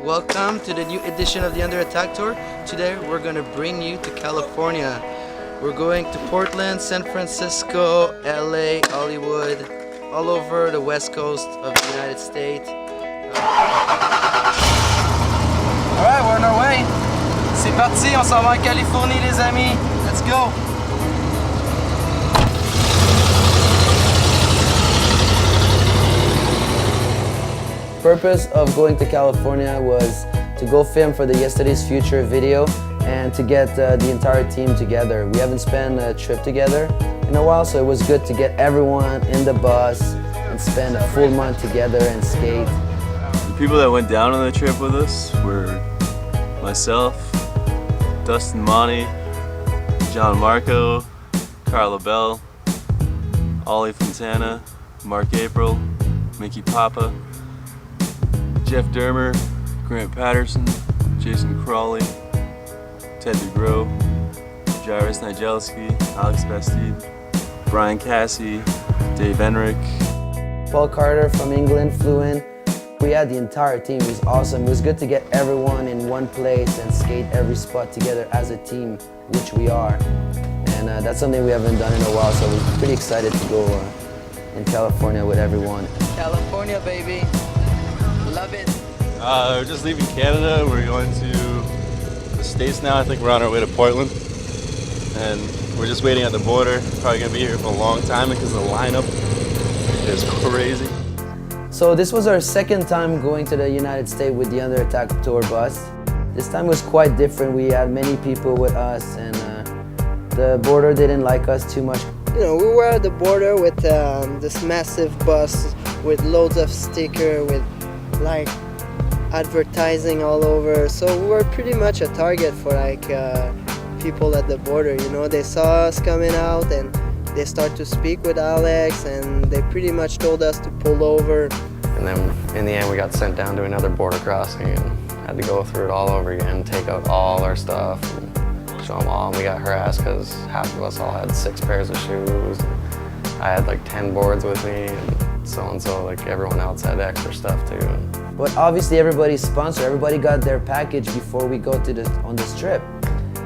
Welcome to the new edition of the Under Attack Tour. Today we're going to bring you to California. We're going to Portland, San Francisco, LA, Hollywood, all over the west coast of the United States. Alright, we're on our way. C'est parti, on s'en va en Californie les amis. Let's go! The purpose of going to California was to go film for the Yesterday's Future video and to get the entire team together. We haven't spent a trip together in a while, so it was good to get everyone in the bus and spend a full month together and skate. The people that went down on the trip with us were myself, Dustin Montie, John Marco, Carl Labelle, Ollie Fontana, Mark April, Mickey Papa, Jeff Dermer, Grant Patterson, Jason Crolly, Ted DeGros, Jairus Nigelski, Alex Bastide, Brian Cassie, Dave Enrick. Paul Carter from England flew in. We had the entire team. It was awesome. It was good to get everyone in one place and skate every spot together as a team, which we are. And that's something we haven't done in a while, so we're pretty excited to go in California with everyone. California, baby. Love it. We're just leaving Canada. We're going to the States now. I think we're on our way to Portland. And we're just waiting at the border. Probably gonna be here for a long time because the lineup is crazy. So this was our second time going to the United States with the Under Attack Tour bus. This time was quite different. We had many people with us and the border didn't like us too much. You know, we were at the border with this massive bus with loads of stickers, with like advertising all over, so we were pretty much a target for like people at the border. You know, they saw us coming out and they start to speak with Alex and they pretty much told us to pull over. And then in the end we got sent down to another border crossing and had to go through it all over again, take out all our stuff and show them all, and we got harassed because half of us all had 6 pairs of shoes. I had like 10 boards with me, and so like everyone else had extra stuff too. But obviously everybody's sponsored. Everybody got their package before we go to on this trip.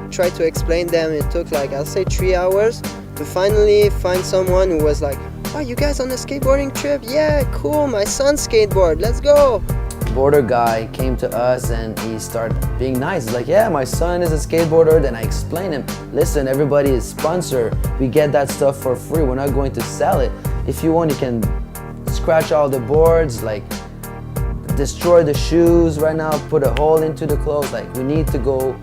Tried to explain them. It took like, I'll say 3 hours to finally find someone who was like, oh, you guys on a skateboarding trip? Yeah, cool, my son's skateboard, let's go. The border guy came to us and he started being nice. He's like, yeah, my son is a skateboarder. Then I explained him, listen, everybody is sponsored. We get that stuff for free. We're not going to sell it. If you want, you can scratch all the boards, like destroy the shoes right now, put a hole into the clothes. Like, we need to go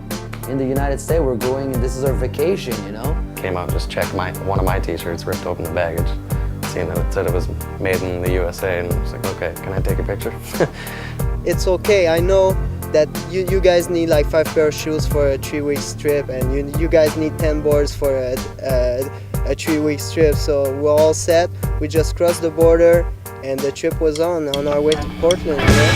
in the United States. We're going and this is our vacation, you know? Came out, just checked one of my t-shirts, ripped open the baggage, seeing that it said it was made in the USA, and I was like, okay, can I take a picture? It's okay, I know that you guys need like 5 pair of shoes for a 3-week trip, and you guys need 10 boards for a 3-week trip, so we're all set. We just crossed the border and the trip was on our way to Portland, you know?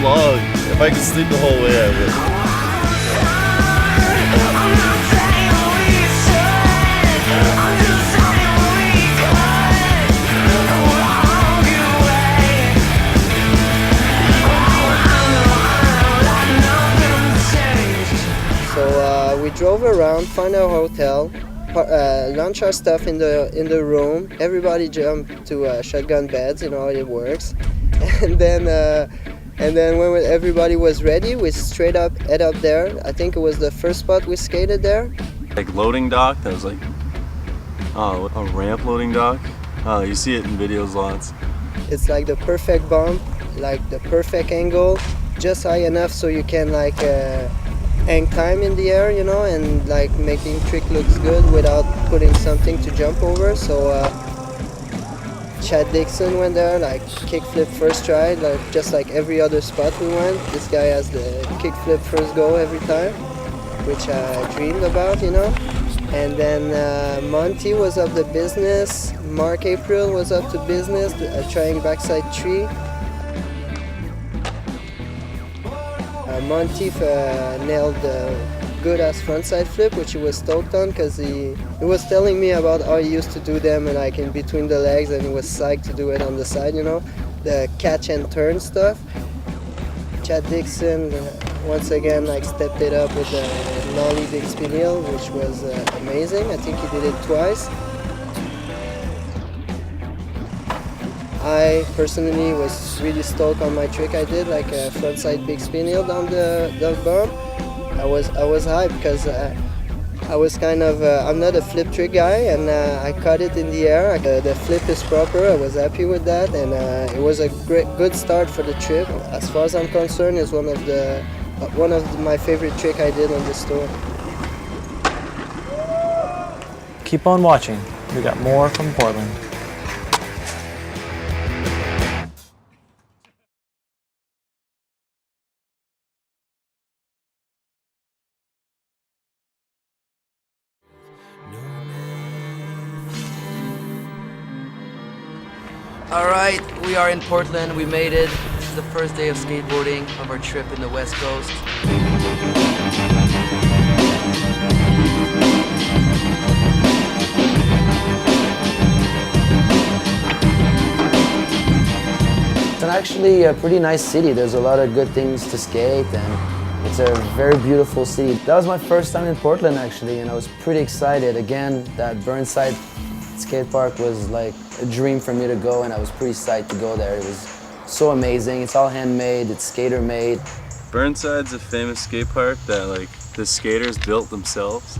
Long. If I could sleep the whole way, I would. So we drove around, found our hotel, launched our stuff in the room. Everybody jumped to shotgun beds, you know how it works, and then when everybody was ready, we straight up head up there. I think it was the first spot we skated there. Like loading dock, that was like a ramp loading dock. You see it in videos lots. It's like the perfect bump, like the perfect angle, just high enough so you can like hang time in the air, you know, and like making trick looks good without putting something to jump over. So Chad Dickson went there, like kickflip first try, like just like every other spot we went. This guy has the kickflip first go every time, which I dreamed about, you know. And then Monty was up to business. Mark April was up to business, trying backside tree. Monty nailed good ass frontside flip, which he was stoked on because he was telling me about how he used to do them and like in between the legs, and he was psyched to do it on the side, you know, the catch and turn stuff. Chad Dickson once again like stepped it up with a nollie big spin heel, which was amazing. I think he did it twice. I personally was really stoked on my trick I did, like a frontside big spin heel down the bump. I was hyped because I was kind of I'm not a flip trick guy, and I caught it in the air. The flip is proper. I was happy with that, and it was a good start for the trip. As far as I'm concerned, it's one of my favorite trick I did on this tour. Keep on watching. We got more from Portland. All right, we are in Portland. We made it. This is the first day of skateboarding of our trip in the West Coast. It's actually a pretty nice city. There's a lot of good things to skate, and it's a very beautiful city. That was my first time in Portland actually, and I was pretty excited. Again, that Burnside skate park was like a dream for me to go, and I was pretty psyched to go there. It was so amazing. It's all handmade, it's skater made. Burnside's a famous skate park that like the skaters built themselves.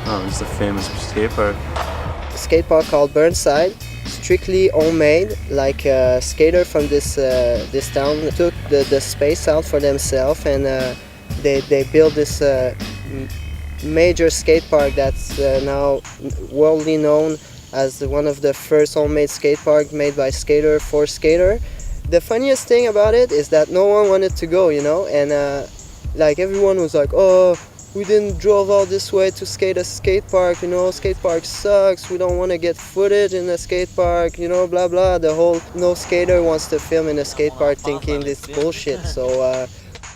Oh, it's a famous skate park. A skate park called Burnside, strictly homemade. Like a skater from this town took the space out for themselves, and they built this major skate park that's now worldly known as one of the first homemade skate parks made by skater for skater. The funniest thing about it is that no one wanted to go, you know, and like everyone was like, oh, we didn't drove all this way to skate a skate park, you know, skate park sucks, we don't want to get footage in the skate park, you know, blah blah. The whole no skater wants to film in a skate park thinking this bullshit. So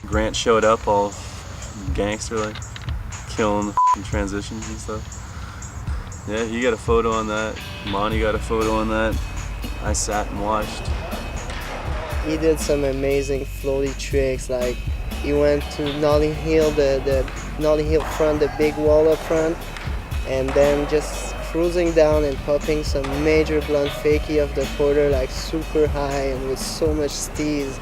Grant showed up all gangster like, killing the transitions and stuff. Yeah, he got a photo on that. Monty got a photo on that. I sat and watched. he did some amazing floaty tricks. Like he went to nollie heel, the nollie heel front, the big wall up front, and then just cruising down and popping some major blunt fakie off the quarter, like super high and with so much steez.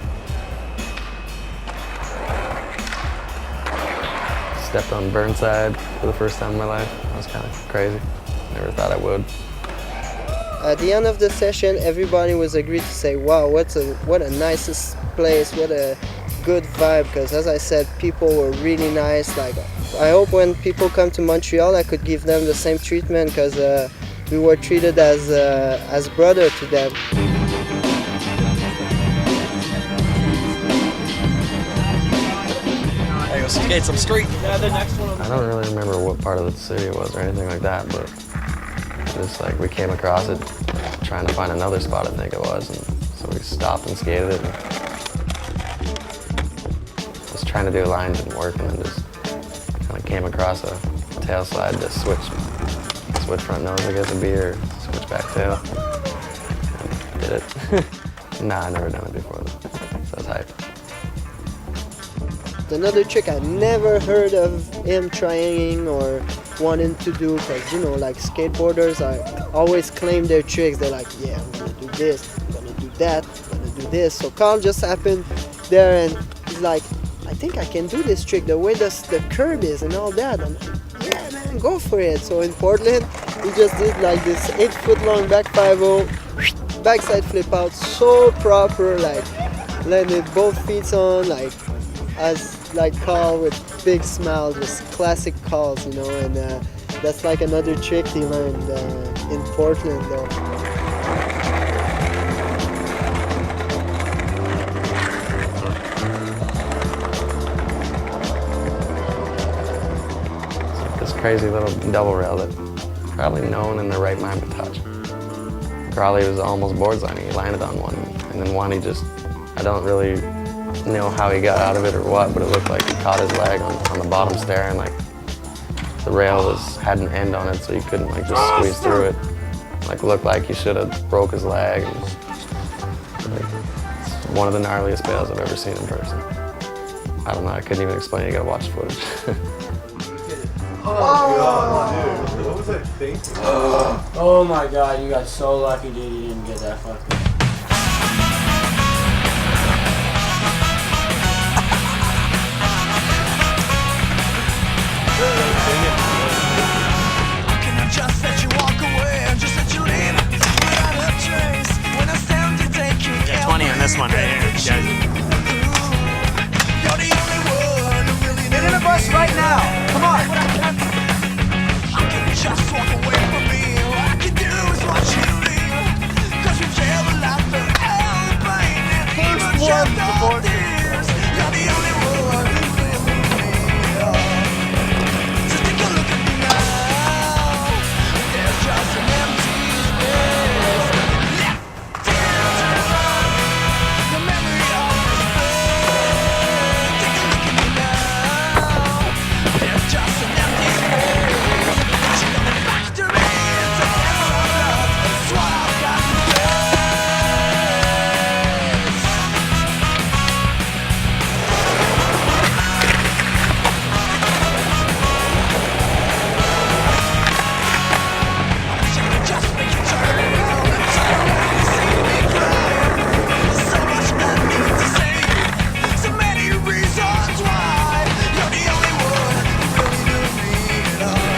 Stepped on Burnside for the first time in my life. That was kind of crazy. Never thought I would. At the end of the session, everybody was agreed to say, wow, what a nicest place, what a good vibe, because as I said, people were really nice. Like, I hope when people come to Montreal, I could give them the same treatment, because we were treated as brother to them. Hey, go skate some street. I don't really remember what part of the city it was or anything like that, but just like we came across it trying to find another spot, I think it was, and so we stopped and skated it. And just trying to do a line didn't work, and then just kind of came across a tail slide to switch front nose, I guess it'd be, or switch back tail. And did it. Nah, I never done it before, so I was hyped. Another trick I never heard of him trying or wanting to do, because you know, like skateboarders always claim their tricks. They're like, yeah, I'm gonna do this, I'm gonna do that, I'm gonna do this. So Carl just happened there and he's like, I think I can do this trick, the way the curve is and all that. I'm like, yeah man, go for it. So in Portland, we just did like this 8-foot long back 5-0, backside flip out, so proper, like landed both feet on, like as like Carl with big smile, just classic calls, you know, and that's like another trick he learned in Portland though. crazy little double rail that probably no one in their right mind would touch. Crolly was almost boards lining. He landed on one, and then one he just, I don't really know how he got out of it or what, but it looked like he caught his leg on the bottom stair, and like the rail had an end on it, so you couldn't like just squeeze through it. Like looked like he should have broke his leg. And, like, it's one of the gnarliest bails I've ever seen in person. I don't know, I couldn't even explain it. You gotta watch the footage. What was I thinking? Oh my god, you got so lucky, dude, you didn't get that fucking. Just let you walk away, just let you leave without a trace. When I stand to take you, Yeah, 20 on this one right here, guys. you're the only one who really Get in the bus right now. Come on. I can just walk away from me. All I can do is watch you leave. 'Cause we've shared a life of hell and pain and even shed all tears. You're the only one who really me. So take a look at me now. There's just an empty space. Left to run. The memory of this pain. Take a look at me now. There's just an empty space. She's coming back to me. It's against our love. It's what I've got to face. She can just make you turn around and turn around and see me crying. There's so much I need to say. So many reasons why you're the only one who really knew me at all.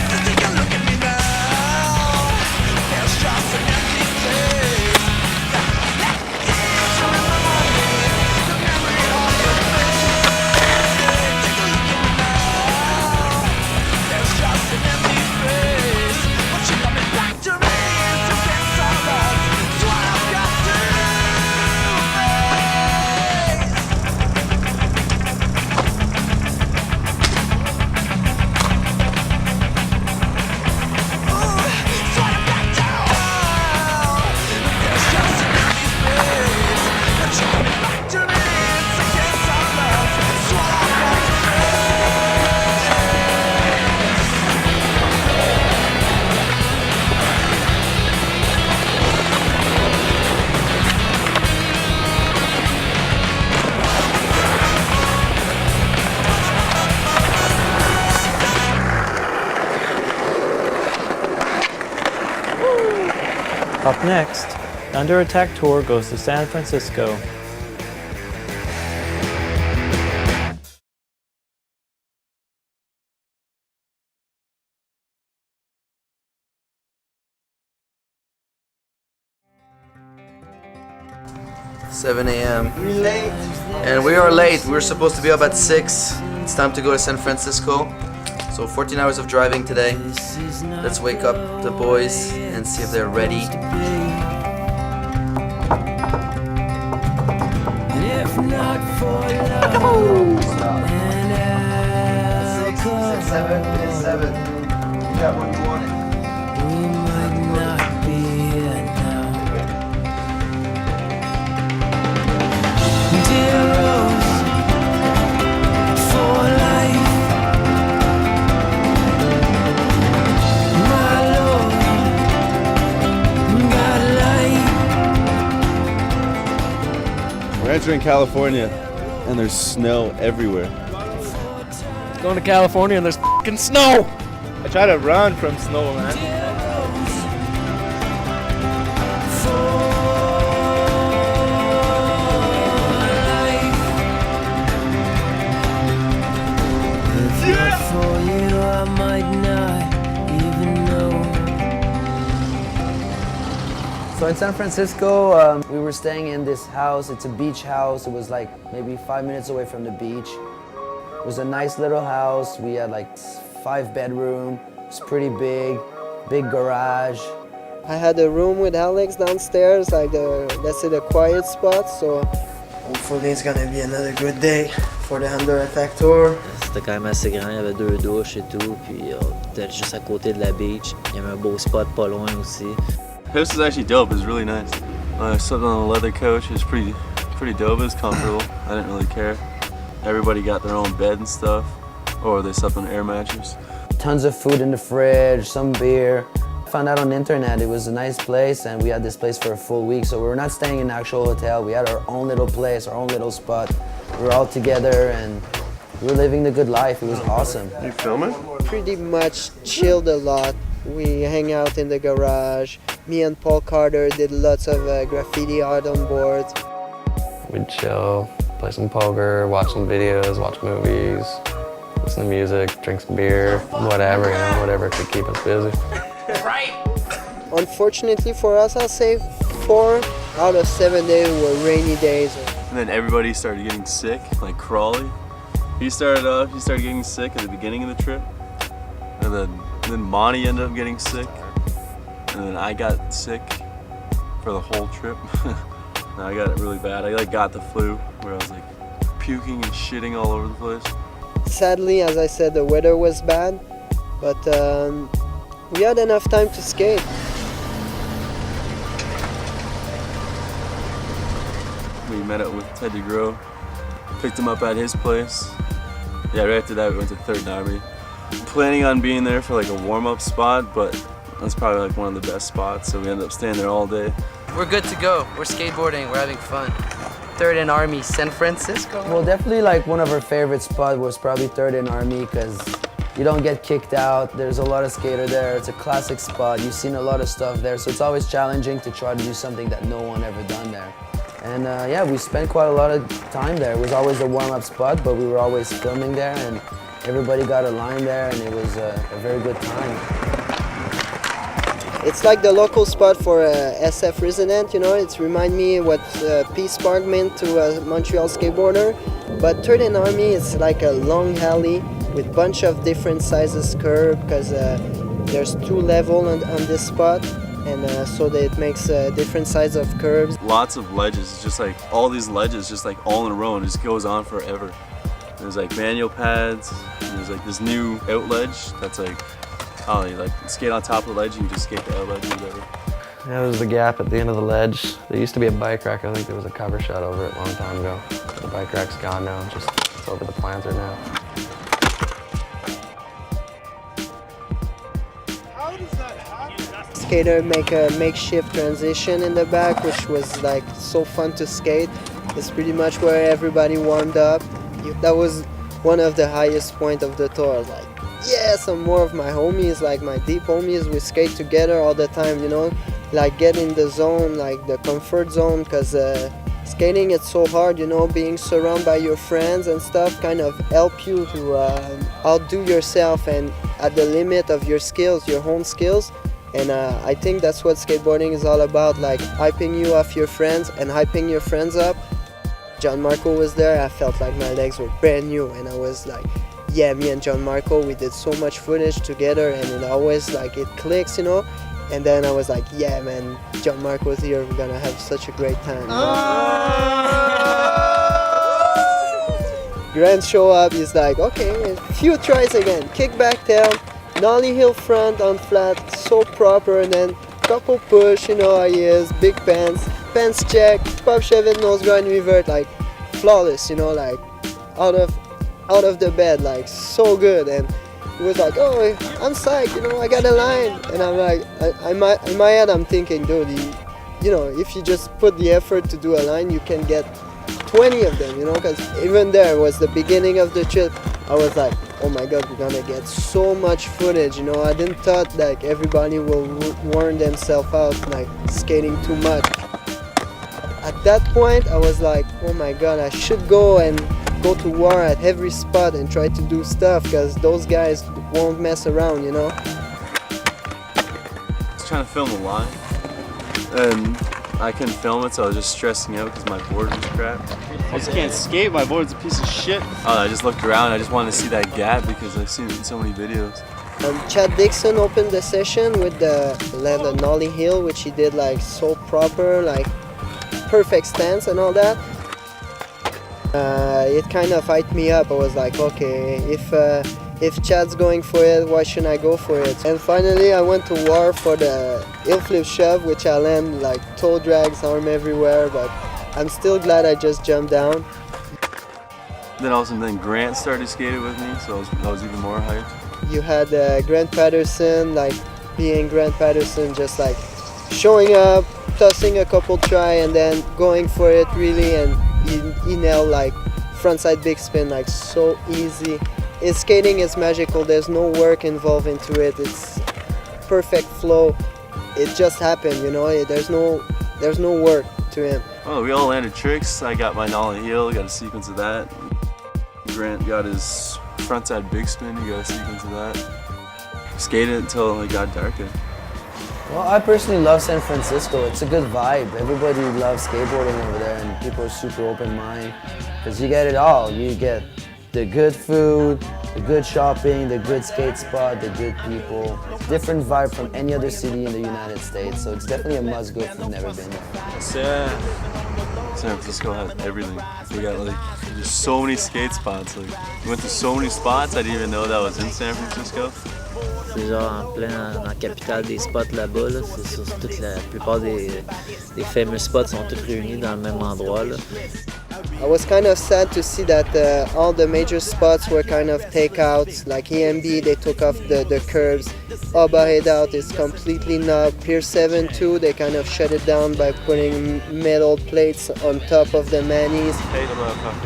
So take a look at me now. There's just an empty place. Left here to remind me the memory of your face. Take a look at me now. There's just an empty space. But you're coming back to me. It's against our odds. It's what I've got to face. Up next, Under Attack Tour goes to San Francisco. $7 a.m. And we are late. We were supposed to be up at 6. It's time to go to San Francisco. So 14 hours of driving today. Let's wake up the boys and see if they're ready. If not for love, It's 7. You got what you wanted. we might not be here now. Dear Rose, for life, my lord, got light. We're entering California, and there's snow everywhere. Going to California and there's fucking snow! I try to run from snow, man. For you, I might not even know. So in San Francisco, we were staying in this house. It's a beach house. It was like maybe 5 minutes away from the beach. It was a nice little house. We had like 5 bedroom. It was pretty big garage. I had a room with Alex downstairs, like let's say the quiet spot, so hopefully it's gonna be another good day. for the Under Attack tour. C'était quand même assez grand, il y avait 2 douches et tout, puis on était juste à côté de la beach. Il y avait un beau spot pas loin aussi. This is actually dope. It was really nice. I slept on a leather couch. It was pretty dope. It was comfortable. I didn't really care. Everybody got their own bed and stuff, or they slept on an air mattress. Tons of food in the fridge, some beer. Found out on the internet it was a nice place, and we had this place for a full week, so we were not staying in an actual hotel. We had our own little place, our own little spot. We were all together and we were living the good life. It was awesome. You filming? Pretty much chilled a lot. We hang out in the garage. Me and Paul Carter did lots of graffiti art on boards. We'd chill, play some poker, watch some videos, watch movies, listen to music, drink some beer, whatever, you know, whatever could keep us busy. Right. Unfortunately for us, I'll say 4 out of 7 days were rainy days. And then everybody started getting sick, like Crolly. He started getting sick at the beginning of the trip. And then Montie ended up getting sick. And then I got sick for the whole trip. And I got it really bad. I got the flu, where I was puking and shitting all over the place. Sadly, as I said, the weather was bad, but we had enough time to skate. We met up with Ted DeGros, picked him up at his place. Yeah, right after that we went to 3rd Army. Planning on being there for a warm-up spot, but that's probably one of the best spots, so we ended up staying there all day. We're good to go. We're skateboarding, we're having fun. 3rd and Army, San Francisco. Well, definitely one of our favorite spots was probably 3rd and Army, because you don't get kicked out. There's a lot of skater there. It's a classic spot. You've seen a lot of stuff there, so it's always challenging to try to do something that no one ever done there. And yeah, we spent quite a lot of time there. It was always a warm-up spot, but we were always filming there, and everybody got a line there, and it was a very good time. It's like the local spot for SF resident, you know. It's remind me what Peace Park meant to a Montreal skateboarder. But 3rd and Army is like a long alley with bunch of different sizes curb, because there's 2 levels on this spot, and so that it makes different size of curbs. Lots of ledges. It's just all these ledges, just all in a row, and it just goes on forever. There's manual pads. And there's this new out ledge that's oh, you skate on top of the ledge, you can just skate the out ledge or whatever. Yeah, there's the gap at the end of the ledge. There used to be a bike rack. I think there was a cover shot over it a long time ago. The bike rack's gone now. It's over the planter now. How does that happen? Skater make a makeshift transition in the back, which was so fun to skate. It's pretty much where everybody warmed up. That was one of the highest point of the tour. Yeah, some more of my homies, my deep homies, we skate together all the time, you know, get in the zone, the comfort zone, because skating it's so hard, you know, being surrounded by your friends and stuff kind of help you to outdo yourself and at the limit of your skills, your own skills. And I think that's what skateboarding is all about, hyping you off your friends and hyping your friends up. John Marco was there. I felt like my legs were brand new, and I was yeah, me and John Marco, we did so much footage together, and it always it clicks, you know. And then I was yeah, man, John Marco's here, we're gonna have such a great time. Grant show up, he's okay, a few tries again, kick back tail, nollie heel front on flat, so proper, and then couple push, you know how he is, big pants check, pop shove it, nose grind revert, flawless, you know, out of the bed, so good. And he was oh, I'm psyched, you know, I got a line. And I'm in my head I'm thinking, dude, you know, if you just put the effort to do a line, you can get 20 of them, you know, because even there was the beginning of the trip, I was oh my god, we're gonna get so much footage, you know. I didn't thought everybody will warn themselves out skating too much. At that point I was oh my god, I should go to war at every spot and try to do stuff, because those guys won't mess around, you know. I was trying to film a line, and I couldn't film it, so I was just stressing out because my board was crap. I just can't skate, my board's a piece of shit. I just looked around, I just wanted to see that gap because I've seen it in so many videos. Chad Dickson opened the session with the nollie heel, which he did so proper, perfect stance and all that. It kind of hyped me up. I was like, okay, if Chad's going for it, why shouldn't I go for it? And finally I went to war for the heel flip shove, which I land like toe drags, arm everywhere, but I'm still glad I just jumped down. Then all of a sudden, then Grant started skating with me, so I was even more hyped. You had Grant Patterson, like being Grant Patterson, just like showing up, tossing a couple try, and then going for it really, and he nailed like frontside big spin like so easy. His skating is magical. There's no work involved into it. It's perfect flow. It just happened, you know. There's no work to him. Oh, we all landed tricks. I got my nollie heel, got a sequence of that. Grant got his frontside big spin, he got a sequence of that. Skated until it got darker. Well, I personally love San Francisco. It's a good vibe. Everybody loves skateboarding over there, and people are super open mind because you get it all. You get the good food, the good shopping, the good skate spot, the good people. Different vibe from any other city in the United States, so it's definitely a must go if you've never been there. San Francisco has everything. We got like there's so many skate spots. Like we went to so many spots I didn't even know that was in San Francisco. C'est genre en plein dans la capitale des spots là-bas. Là. C'est sur toute la plupart des famous spots sont tous réunis dans le même endroit. Là. I was kind of sad to see that all the major spots were kind of takeouts. Like EMB, they took off the curbs. Oba Head Out is completely knocked. Pier 7 too, they kind of shut it down by putting metal plates on top of the manis.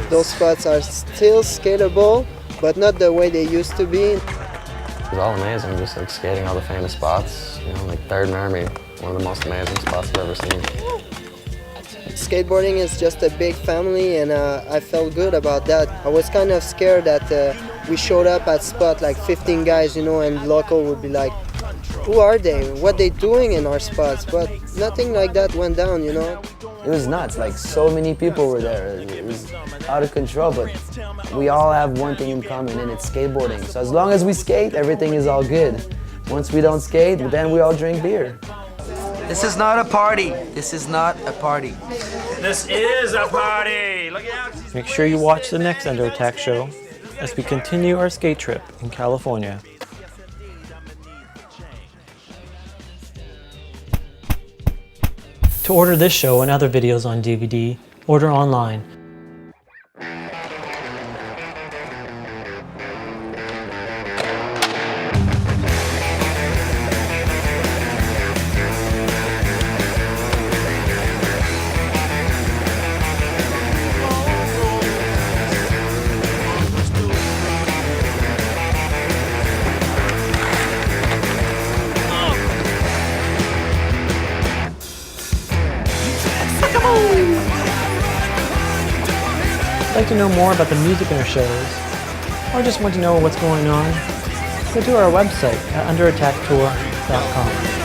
Those spots are still skatable, but not the way they used to be. It was all amazing, just like skating all the famous spots. You know, like 3rd and Army, one of the most amazing spots I've ever seen. Skateboarding is just a big family, and I felt good about that. I was kind of scared that we showed up at spot like 15 guys, you know, and local would be like, who are they? What they doing in our spots? But nothing like that went down, you know. It was nuts, like so many people were there. It was out of control, but we all have one thing in common, and it's skateboarding. So as long as we skate, everything is all good. Once we don't skate, then we all drink beer. This is not a party. This is not a party. This is a party! Look out! Make sure you watch the next Under Attack show as we continue our skate trip in California. To order this show and other videos on DVD, order online. Like to know more about the music in our shows, or just want to know what's going on, go to our website at underattacktour.com.